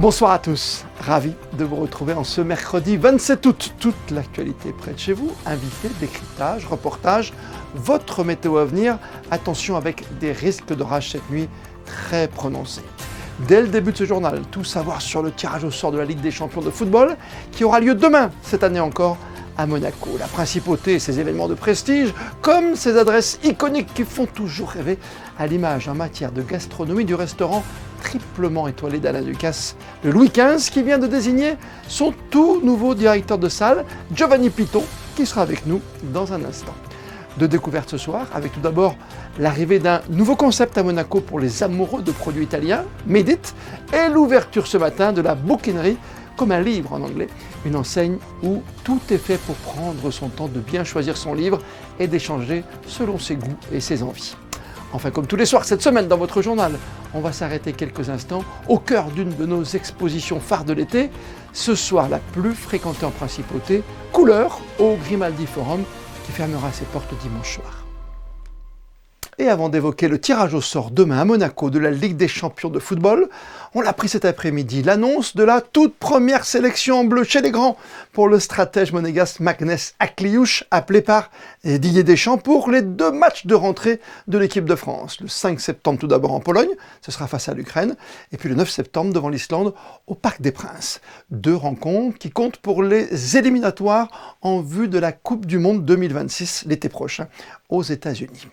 Bonsoir à tous, ravi de vous retrouver en ce mercredi 27 août. Toute l'actualité près de chez vous, invités, décryptage, reportage, votre météo à venir. Attention avec des risques d'orage cette nuit très prononcés. Dès le début de ce journal, tout savoir sur le tirage au sort de la Ligue des champions de football qui aura lieu demain, cette année encore, à Monaco. La principauté et ses événements de prestige, comme ces adresses iconiques qui font toujours rêver, à l'image en matière de gastronomie du restaurant triplement étoilé d'Alain Ducasse, le Louis XV, qui vient de désigner son tout nouveau directeur de salle, Giovanni Piton, qui sera avec nous dans un instant. De découverte ce soir, avec tout d'abord l'arrivée d'un nouveau concept à Monaco pour les amoureux de produits italiens, Medit, et l'ouverture ce matin de la bouquinerie, comme un livre en anglais, une enseigne où tout est fait pour prendre son temps de bien choisir son livre et d'échanger selon ses goûts et ses envies. Enfin, comme tous les soirs cette semaine dans votre journal, on va s'arrêter quelques instants au cœur d'une de nos expositions phares de l'été. Ce soir, la plus fréquentée en principauté, Couleur au Grimaldi Forum, qui fermera ses portes dimanche soir. Et avant d'évoquer le tirage au sort demain à Monaco de la Ligue des champions de football, on l'a pris cet après-midi, l'annonce de la toute première sélection en bleu chez les grands pour le stratège monégasque Magnès Akliouche, appelé par Didier Deschamps pour les 2 matchs de rentrée de l'équipe de France. Le 5 septembre tout d'abord en Pologne, ce sera face à l'Ukraine, et puis le 9 septembre devant l'Islande au Parc des Princes. 2 rencontres qui comptent pour les éliminatoires en vue de la Coupe du Monde 2026 l'été prochain aux États-Unis.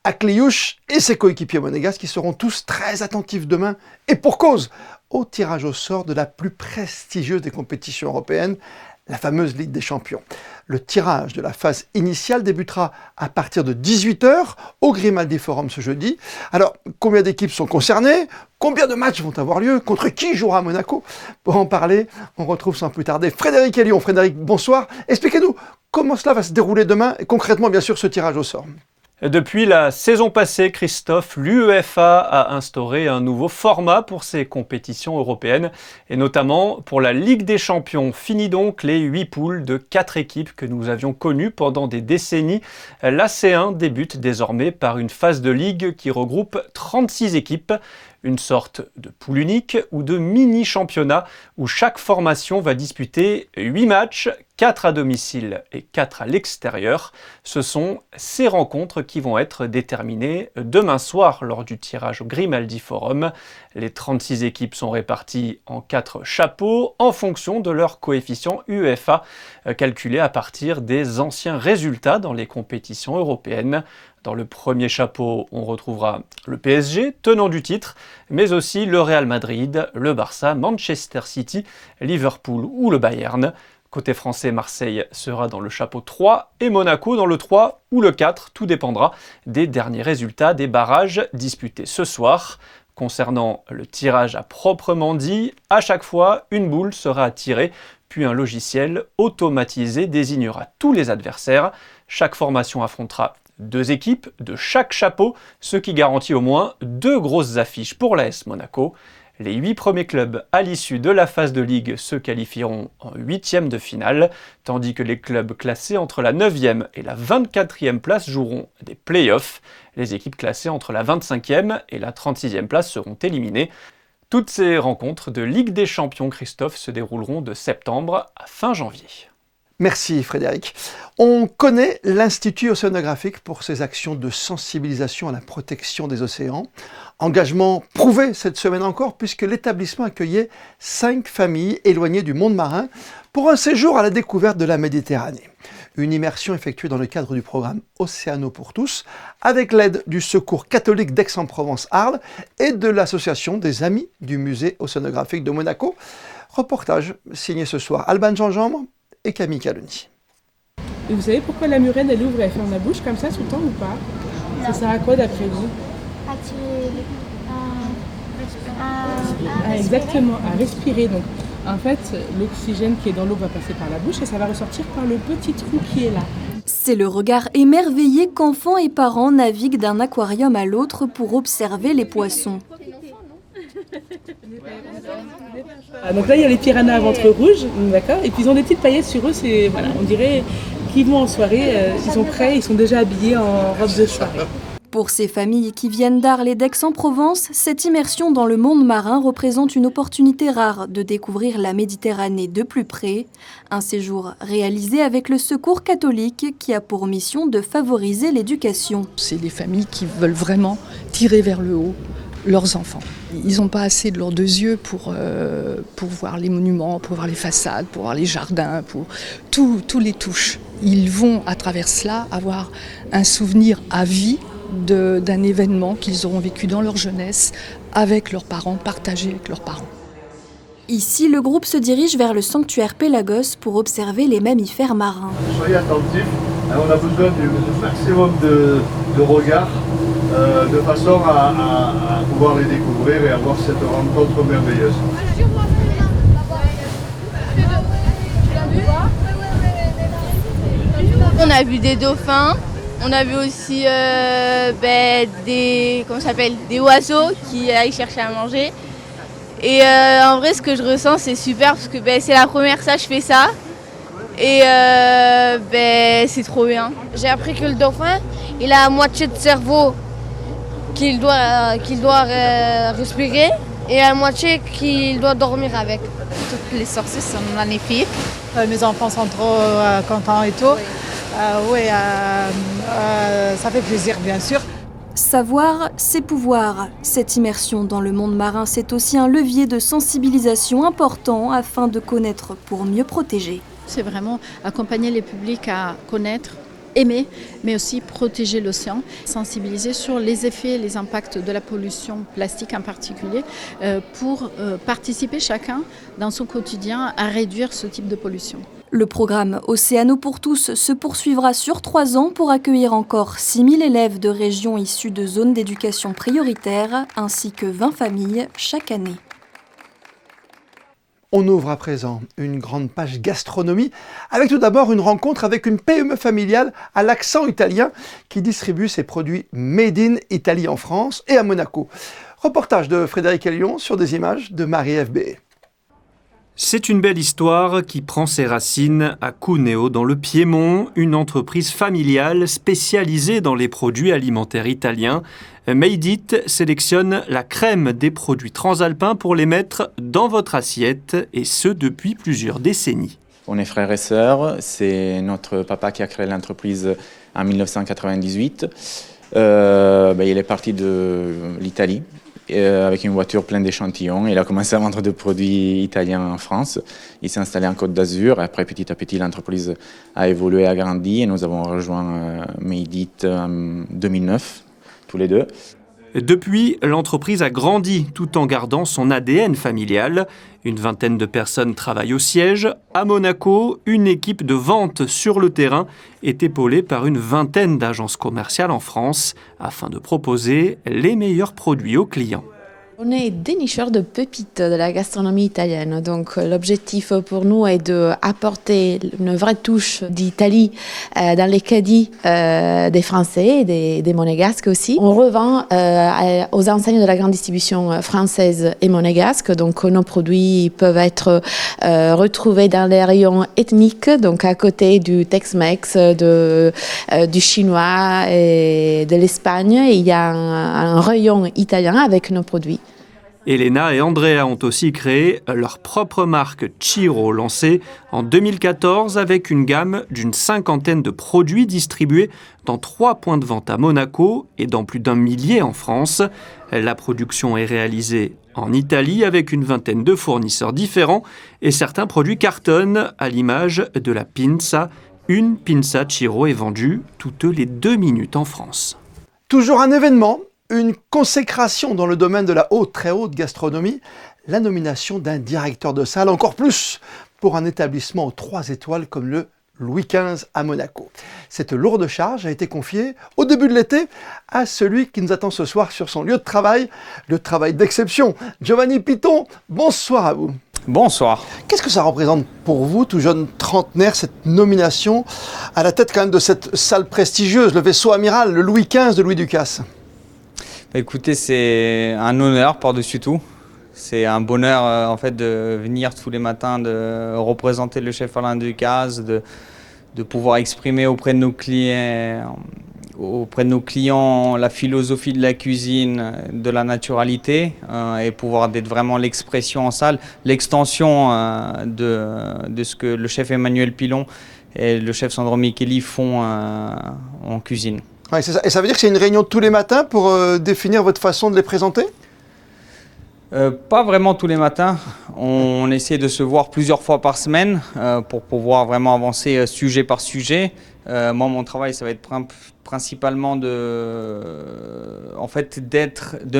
Akliouche et ses coéquipiers monégasques qui seront tous très attentifs demain, et pour cause, au tirage au sort de la plus prestigieuse des compétitions européennes, la fameuse Ligue des champions. Le tirage de la phase initiale débutera à partir de 18h au Grimaldi Forum ce jeudi. Alors, combien d'équipes sont concernées? Combien de matchs vont avoir lieu? Contre qui jouera à Monaco? Pour en parler, on retrouve sans plus tarder Frédéric Elion. Frédéric, bonsoir. Expliquez-nous comment cela va se dérouler demain et concrètement, bien sûr, ce tirage au sort. Depuis la saison passée, Christophe, l'UEFA a instauré un nouveau format pour ses compétitions européennes et notamment pour la Ligue des champions. Fini donc les 8 poules de 4 équipes que nous avions connues pendant des décennies. La C1 débute désormais par une phase de ligue qui regroupe 36 équipes. Une sorte de poule unique ou de mini-championnat où chaque formation va disputer 8 matchs, 4 à domicile et 4 à l'extérieur. Ce sont ces rencontres qui vont être déterminées demain soir lors du tirage au Grimaldi Forum. Les 36 équipes sont réparties en 4 chapeaux en fonction de leur coefficient UEFA, calculé à partir des anciens résultats dans les compétitions européennes. Dans le premier chapeau, on retrouvera le PSG, tenant du titre, mais aussi le Real Madrid, le Barça, Manchester City, Liverpool ou le Bayern. Côté français, Marseille sera dans le chapeau 3 et Monaco dans le 3 ou le 4, tout dépendra des derniers résultats des barrages disputés ce soir. Concernant le tirage à proprement dit, à chaque fois, une boule sera tirée, puis un logiciel automatisé désignera tous les adversaires. Chaque formation affrontera 2 équipes de chaque chapeau, ce qui garantit au moins 2 grosses affiches pour l'AS Monaco. Les 8 premiers clubs à l'issue de la phase de ligue se qualifieront en 8e de finale, tandis que les clubs classés entre la 9e et la 24e place joueront des play-offs. Les équipes classées entre la 25e et la 36e place seront éliminées. Toutes ces rencontres de Ligue des champions, Christophe, se dérouleront de septembre à fin janvier. Merci Frédéric. On connaît l'Institut océanographique pour ses actions de sensibilisation à la protection des océans. Engagement prouvé cette semaine encore puisque l'établissement accueillait 5 familles éloignées du monde marin pour un séjour à la découverte de la Méditerranée. Une immersion effectuée dans le cadre du programme Océano pour tous avec l'aide du Secours catholique d'Aix-en-Provence-Arles et de l'association des Amis du musée océanographique de Monaco. Reportage signé ce soir Alban Jean-Jambre et Camille Caloni. Et vous savez pourquoi la murène elle ouvre et elle ferme la bouche comme ça tout le temps ou pas? Non. Ça sert à quoi d'après vous? Exactement, à respirer. Donc en fait l'oxygène qui est dans l'eau va passer par la bouche et ça va ressortir par le petit trou qui est là. C'est le regard émerveillé qu'enfants et parents naviguent d'un aquarium à l'autre pour observer les poissons. Donc là il y a les piranhas à ventre rouge, d'accord, et puis ils ont des petites paillettes sur eux, c'est voilà, on dirait qu'ils vont en soirée, ils sont prêts, ils sont déjà habillés en robe de soirée. Pour ces familles qui viennent d'Arles et d'Aix-en-Provence, cette immersion dans le monde marin représente une opportunité rare de découvrir la Méditerranée de plus près. Un séjour réalisé avec le Secours catholique qui a pour mission de favoriser l'éducation. C'est les familles qui veulent vraiment tirer vers le haut leurs enfants. Ils n'ont pas assez de leurs deux yeux pour voir les monuments, pour voir les façades, pour voir les jardins, pour tous les touches. Ils vont à travers cela avoir un souvenir à vie d'un événement qu'ils auront vécu dans leur jeunesse avec leurs parents, partagé avec leurs parents. Ici, le groupe se dirige vers le sanctuaire Pélagos pour observer les mammifères marins. Soyez attentifs, on a besoin du maximum de regards de façon à pouvoir les découvrir et avoir cette rencontre merveilleuse. On a vu des dauphins. On a vu aussi des oiseaux qui aillent chercher à manger. Et en vrai, ce que je ressens, c'est super parce que c'est la première fois que je fais ça. Et c'est trop bien. J'ai appris que le dauphin, il a la moitié de cerveau qu'il doit respirer et la moitié qu'il doit dormir avec. Toutes les sorties sont magnifiques. Mes enfants sont trop contents et tout. Ça fait plaisir, bien sûr. Savoir, c'est pouvoir. Cette immersion dans le monde marin, c'est aussi un levier de sensibilisation important afin de connaître pour mieux protéger. C'est vraiment accompagner les publics à connaître, aimer, mais aussi protéger l'océan, sensibiliser sur les effets et les impacts de la pollution plastique en particulier, pour participer chacun dans son quotidien à réduire ce type de pollution. Le programme Océano pour tous se poursuivra sur 3 ans pour accueillir encore 6000 élèves de régions issues de zones d'éducation prioritaire ainsi que 20 familles chaque année. On ouvre à présent une grande page gastronomie avec tout d'abord une rencontre avec une PME familiale à l'accent italien qui distribue ses produits Made in Italy en France et à Monaco. Reportage de Frédéric Elion sur des images de Marie-Ève B. C'est une belle histoire qui prend ses racines à Cuneo dans le Piémont, une entreprise familiale spécialisée dans les produits alimentaires italiens. Made It sélectionne la crème des produits transalpins pour les mettre dans votre assiette, et ce depuis plusieurs décennies. On est frères et sœurs, c'est notre papa qui a créé l'entreprise en 1998. Il est parti de l'Italie avec une voiture pleine d'échantillons. Il a commencé à vendre des produits italiens en France. Il s'est installé en Côte d'Azur. Après, petit à petit, l'entreprise a évolué, a grandi et nous avons rejoint Made It en 2009. Tous les deux. Depuis, l'entreprise a grandi tout en gardant son ADN familial. Une vingtaine de personnes travaillent au siège. À Monaco, une équipe de vente sur le terrain est épaulée par une vingtaine d'agences commerciales en France afin de proposer les meilleurs produits aux clients. On est dénicheurs de pépites de la gastronomie italienne. Donc l'objectif pour nous est d'apporter une vraie touche d'Italie dans les caddies des Français et des Monégasques aussi. On revend aux enseignes de la grande distribution française et monégasque. Donc nos produits peuvent être retrouvés dans les rayons ethniques, donc à côté du Tex-Mex, du chinois et de l'Espagne. Il y a un rayon italien avec nos produits. Elena et Andrea ont aussi créé leur propre marque Ciro, lancée en 2014 avec une gamme d'une 50aine de produits distribués dans 3 points de vente à Monaco et dans plus d'1 millier en France. La production est réalisée en Italie avec une vingtaine de fournisseurs différents et certains produits cartonnent à l'image de la pinza. Une pinza Ciro est vendue toutes les 2 minutes en France. Toujours un événement. Une consécration dans le domaine de la haute, très haute gastronomie, la nomination d'un directeur de salle, encore plus pour un établissement aux 3 étoiles comme le Louis XV à Monaco. Cette lourde charge a été confiée au début de l'été à celui qui nous attend ce soir sur son lieu de travail, le travail d'exception. Giovanni Piton, bonsoir à vous. Bonsoir. Qu'est-ce que ça représente pour vous, tout jeune trentenaire, cette nomination à la tête quand même de cette salle prestigieuse, le vaisseau amiral, le Louis XV de Louis Ducasse? Écoutez, c'est un honneur par-dessus tout. C'est un bonheur en fait de venir tous les matins, de représenter le chef Alain Ducasse, de pouvoir exprimer auprès de nos clients auprès de nos clients la philosophie de la cuisine, de la naturalité, et pouvoir être vraiment l'expression en salle, l'extension de ce que le chef Emmanuel Pilon et le chef Sandro Micheli font en cuisine. Ouais, c'est ça. Et ça veut dire que c'est une réunion tous les matins pour définir votre façon de les présenter ? Pas vraiment tous les matins. On essaie de se voir plusieurs fois par semaine pour pouvoir vraiment avancer sujet par sujet. Moi, mon travail, ça va être principalement de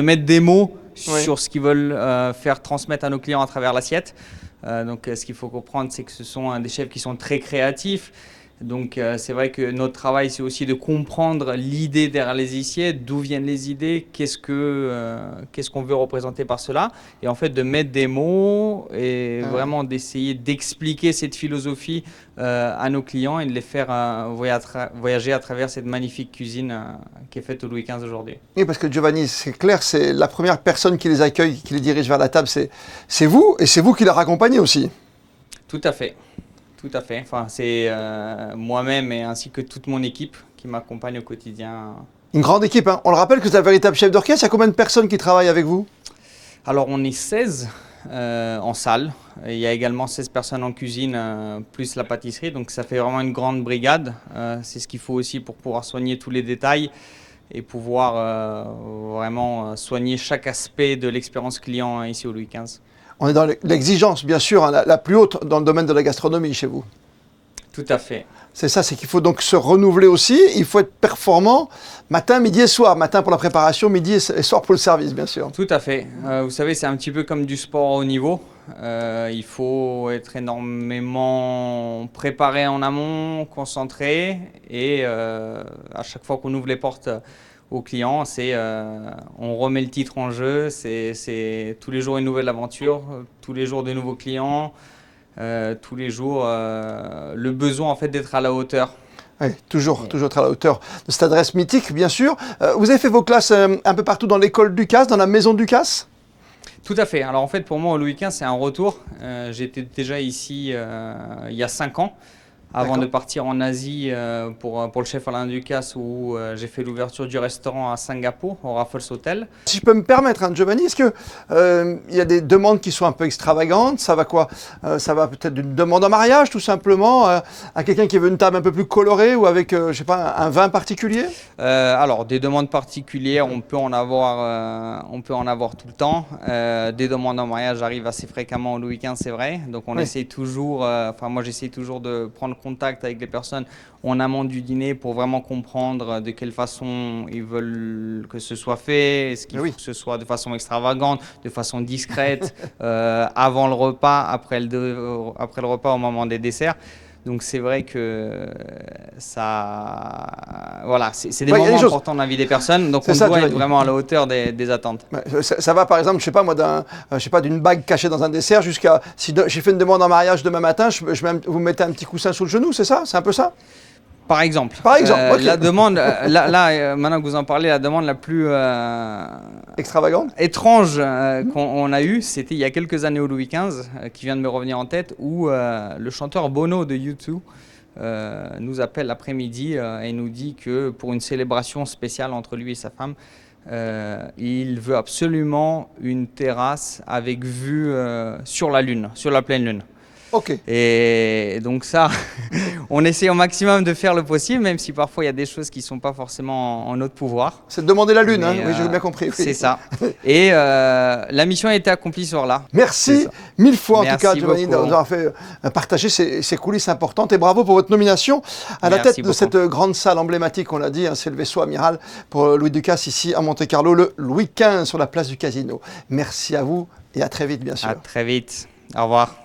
mettre des mots sur ce qu'ils veulent faire transmettre à nos clients à travers l'assiette. Donc, ce qu'il faut comprendre, c'est que ce sont des chefs qui sont très créatifs. Donc, c'est vrai que notre travail, c'est aussi de comprendre l'idée derrière les assiettes, d'où viennent les idées, qu'est-ce qu'on veut représenter par cela. Et en fait, de mettre des mots et vraiment d'essayer d'expliquer cette philosophie à nos clients et de les faire voyager à travers cette magnifique cuisine qui est faite au Louis XV aujourd'hui. Oui, parce que Giovanni, c'est clair, c'est la première personne qui les accueille, qui les dirige vers la table, c'est vous, et c'est vous qui les raccompagnez aussi. Tout à fait. Tout à fait. Enfin, c'est moi-même et ainsi que toute mon équipe qui m'accompagne au quotidien. Une grande équipe, hein. On le rappelle que vous êtes un véritable chef d'orchestre. Il y a combien de personnes qui travaillent avec vous ? Alors, on est 16 en salle. Et il y a également 16 personnes en cuisine, plus la pâtisserie. Donc, ça fait vraiment une grande brigade. C'est ce qu'il faut aussi pour pouvoir soigner tous les détails et pouvoir vraiment soigner chaque aspect de l'expérience client ici au Louis XV. On est dans l'exigence, bien sûr, hein, la plus haute dans le domaine de la gastronomie chez vous. Tout à fait. C'est ça, c'est qu'il faut donc se renouveler aussi. Il faut être performant matin, midi et soir. Matin pour la préparation, midi et soir pour le service, bien sûr. Tout à fait. Vous savez, c'est un petit peu comme du sport au haut niveau. Il faut être énormément préparé en amont, concentré. Et à chaque fois qu'on ouvre les portes aux clients, on remet le titre en jeu, c'est tous les jours une nouvelle aventure, tous les jours de nouveaux clients, tous les jours le besoin en fait d'être à la hauteur. Oui, toujours être à la hauteur de cette adresse mythique, bien sûr. Vous avez fait vos classes un peu partout dans l'école Ducasse, dans la maison Ducasse ? Tout à fait. Alors en fait, pour moi, au Louis XV, c'est un retour. J'étais déjà ici il y a 5 ans. Avant de partir en Asie pour le chef Alain Ducasse, où j'ai fait l'ouverture du restaurant à Singapour, au Raffles Hotel. Si je peux me permettre, hein, Giovanni, est-ce qu'il y a des demandes qui sont un peu extravagantes ? Ça va quoi ? Ça va peut-être d'une demande en mariage, tout simplement, à quelqu'un qui veut une table un peu plus colorée ou avec, je sais pas, un vin particulier ? Alors, des demandes particulières, on peut en avoir tout le temps. Des demandes en mariage arrivent assez fréquemment au Louis XV, c'est vrai. Donc, on essaie toujours, moi j'essaie toujours de prendre contact avec les personnes en amont du dîner pour vraiment comprendre de quelle façon ils veulent que ce soit fait, est-ce qu'il faut que ce soit de façon extravagante, de façon discrète, avant le repas, après le repas, au moment des desserts. Donc c'est vrai que c'est des moments importants dans la vie des personnes, donc on doit être vraiment à la hauteur des attentes. Ça va par exemple, je sais pas moi, d'une bague cachée dans un dessert jusqu'à, si j'ai fait une demande en mariage demain matin, vous mettez un petit coussin sous le genou, c'est ça ? C'est un peu ça ? Par exemple. Okay. La demande, maintenant que vous en parlez, la demande la plus extravagante, étrange qu'on a eue, c'était il y a quelques années au Louis XV, qui vient de me revenir en tête, où le chanteur Bono de U2 nous appelle l'après-midi et nous dit que pour une célébration spéciale entre lui et sa femme, il veut absolument une terrasse avec vue sur la Lune, sur la pleine Lune. Okay. Et donc ça, on essaie au maximum de faire le possible, même si parfois il y a des choses qui ne sont pas forcément en notre pouvoir. C'est de demander la Lune, hein. Oui, j'ai bien compris. Oui. C'est ça. Et la mission a été accomplie ce soir-là. Merci mille fois en tout cas, Giovanni, d'avoir fait partager ces coulisses importantes. Et bravo pour votre nomination à la tête de cette grande salle emblématique, on l'a dit, hein, c'est le vaisseau amiral pour Louis Ducasse ici à Monte-Carlo, le Louis XV sur la place du Casino. Merci à vous et à très vite, bien sûr. À très vite. Au revoir.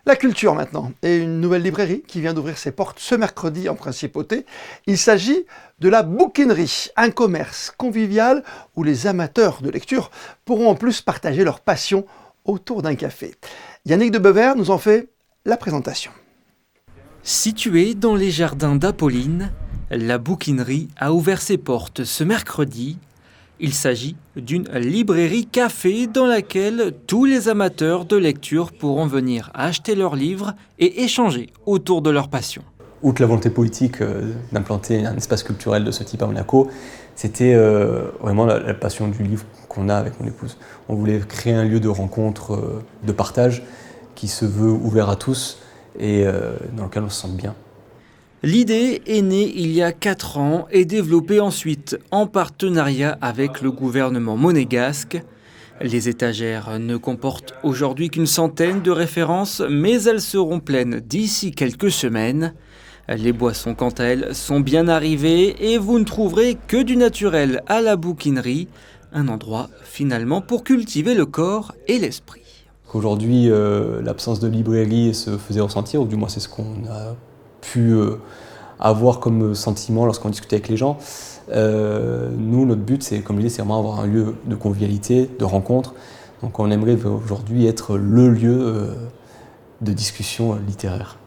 La culture maintenant, et une nouvelle librairie qui vient d'ouvrir ses portes ce mercredi en Principauté. Il s'agit de la Bouquinerie, un commerce convivial où les amateurs de lecture pourront en plus partager leur passion autour d'un café. Yannick de Bever nous en fait la présentation. Située dans les jardins d'Apolline, la Bouquinerie a ouvert ses portes ce mercredi. Il s'agit d'une librairie café dans laquelle tous les amateurs de lecture pourront venir acheter leurs livres et échanger autour de leur passion. outre la volonté politique d'implanter un espace culturel de ce type à Monaco, c'était vraiment la passion du livre qu'on a avec mon épouse. On voulait créer un lieu de rencontre, de partage, qui se veut ouvert à tous et dans lequel on se sent bien. L'idée est née il y a 4 ans et développée ensuite en partenariat avec le gouvernement monégasque. Les étagères ne comportent aujourd'hui qu'une centaine de références, mais elles seront pleines d'ici quelques semaines. Les boissons, quant à elles, sont bien arrivées et vous ne trouverez que du naturel à la bouquinerie, un endroit finalement pour cultiver le corps et l'esprit. Aujourd'hui, l'absence de librairie se faisait ressentir, ou du moins c'est ce qu'on a pu avoir comme sentiment lorsqu'on discutait avec les gens. Nous, notre but, c'est, comme je disais, c'est vraiment avoir un lieu de convivialité, de rencontre. Donc on aimerait aujourd'hui être le lieu de discussion littéraire.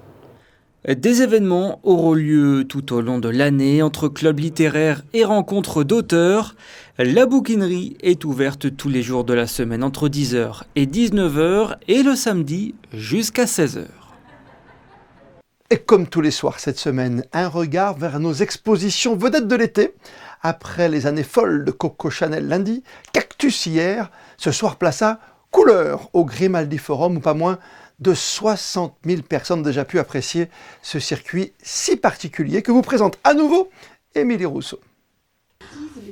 Des événements auront lieu tout au long de l'année entre clubs littéraires et rencontres d'auteurs. La bouquinerie est ouverte tous les jours de la semaine entre 10h et 19h et le samedi jusqu'à 16h. Et comme tous les soirs cette semaine, un regard vers nos expositions vedettes de l'été. Après les années folles de Coco Chanel lundi, Cactus hier, ce soir place à Couleurs au Grimaldi Forum où pas moins de 60 000 personnes ont déjà pu apprécier ce circuit si particulier que vous présente à nouveau Émilie Rousseau.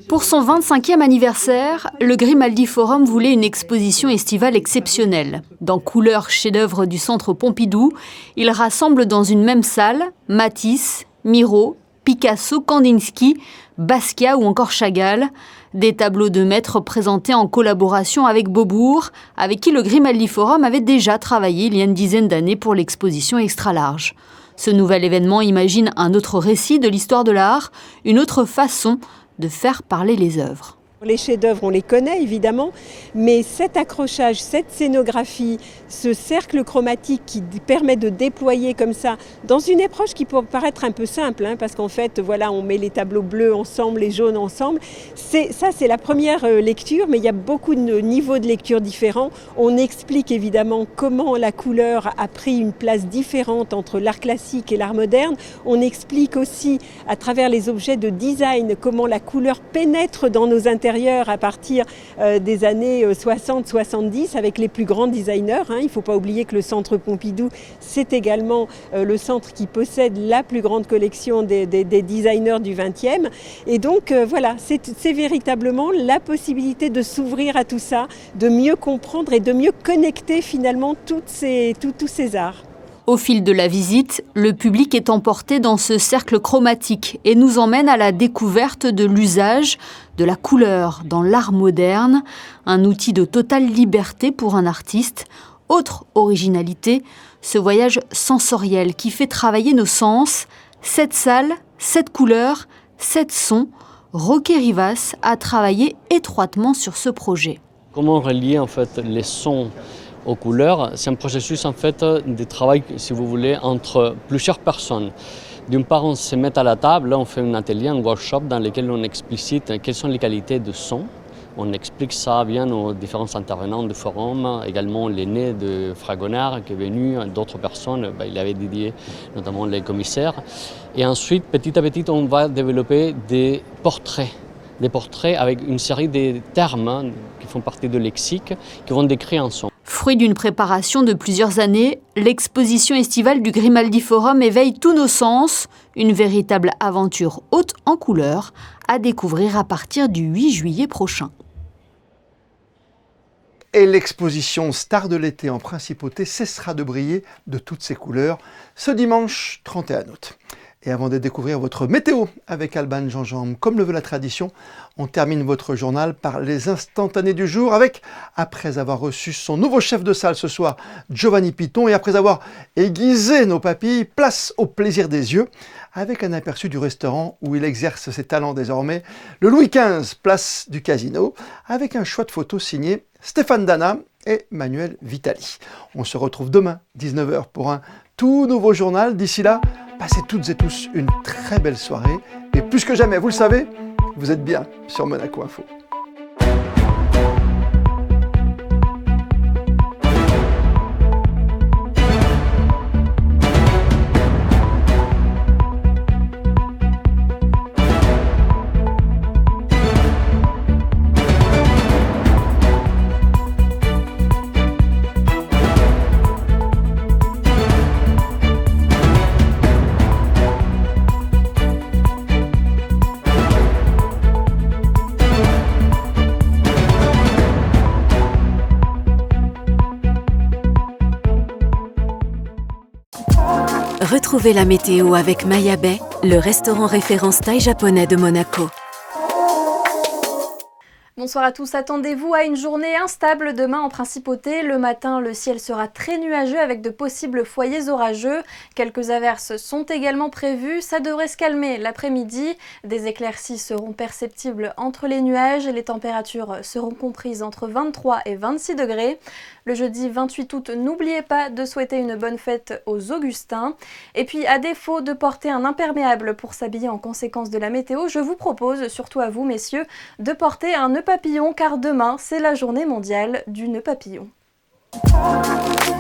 Pour son 25e anniversaire, le Grimaldi Forum voulait une exposition estivale exceptionnelle. Dans Couleurs, chef-d'œuvre du Centre Pompidou, il rassemble dans une même salle Matisse, Miro, Picasso, Kandinsky, Basquiat ou encore Chagall. Des tableaux de maîtres présentés en collaboration avec Beaubourg, avec qui le Grimaldi Forum avait déjà travaillé il y a une dizaine d'années pour l'exposition Extra Large. Ce nouvel événement imagine un autre récit de l'histoire de l'art, une autre façon de faire parler les œuvres. Les chefs-d'œuvre, on les connaît évidemment, mais cet accrochage, cette scénographie, ce cercle chromatique qui permet de déployer comme ça, dans une approche qui peut paraître un peu simple, parce qu'en fait, voilà, on met les tableaux bleus ensemble, les jaunes ensemble. C'est la première lecture, mais il y a beaucoup de niveaux de lecture différents. On explique évidemment comment la couleur a pris une place différente entre l'art classique et l'art moderne. On explique aussi, à travers les objets de design, comment la couleur pénètre dans nos intérieurs à partir des années 60-70 avec les plus grands designers. Il ne faut pas oublier que le Centre Pompidou, c'est également le centre qui possède la plus grande collection des designers du XXe. Et donc voilà, c'est véritablement la possibilité de s'ouvrir à tout ça, de mieux comprendre et de mieux connecter finalement tous ces arts. Au fil de la visite, le public est emporté dans ce cercle chromatique et nous emmène à la découverte de l'usage de la couleur dans l'art moderne, un outil de totale liberté pour un artiste. Autre originalité, ce voyage sensoriel qui fait travailler nos sens. 7 salles, 7 couleurs, 7 sons. Roquet Rivas a travaillé étroitement sur ce projet. Comment relier en fait les sons aux couleurs? C'est un processus en fait de travail, si vous voulez, entre plusieurs personnes. D'une part, on se met à la table, là on fait un atelier, un workshop dans lequel on explicite quelles sont les qualités de son. On explique ça bien aux différents intervenants du forum, également l'aîné de Fragonard qui est venu, d'autres personnes, il avait dédié notamment les commissaires. Et ensuite, petit à petit, on va développer des portraits avec une série de termes qui font partie de lexique, qui vont décrire un son. Fruit d'une préparation de plusieurs années, l'exposition estivale du Grimaldi Forum éveille tous nos sens, une véritable aventure haute en couleurs à découvrir à partir du 8 juillet prochain. Et l'exposition Star de l'été en principauté cessera de briller de toutes ses couleurs ce dimanche 31 août. Et avant de découvrir votre météo avec Alban Jean-Jambe, comme le veut la tradition, on termine votre journal par les instantanés du jour avec, après avoir reçu son nouveau chef de salle ce soir, Giovanni Piton, et après avoir aiguisé nos papilles, place au plaisir des yeux, avec un aperçu du restaurant où il exerce ses talents désormais, le Louis XV, place du Casino, avec un choix de photos signé Stéphane Dana et Manuel Vitali. On se retrouve demain, 19h, pour un tout nouveau journal. D'ici là, passez toutes et tous une très belle soirée. Et plus que jamais, vous le savez, vous êtes bien sur Monaco Info. Retrouvez la météo avec Maya Bay, le restaurant référence thaï japonais de Monaco. Bonsoir à tous, attendez-vous à une journée instable demain en principauté. Le matin, le ciel sera très nuageux avec de possibles foyers orageux. Quelques averses sont également prévues, ça devrait se calmer l'après-midi. Des éclaircies seront perceptibles entre les nuages et les températures seront comprises entre 23 et 26 degrés. Le jeudi 28 août, n'oubliez pas de souhaiter une bonne fête aux Augustins. Et puis, à défaut de porter un imperméable pour s'habiller en conséquence de la météo, je vous propose, surtout à vous messieurs, de porter un nœud papillon car demain, c'est la journée mondiale du nœud papillon.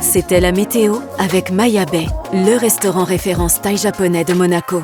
C'était la météo avec Maya Bay, le restaurant référence thaï japonais de Monaco.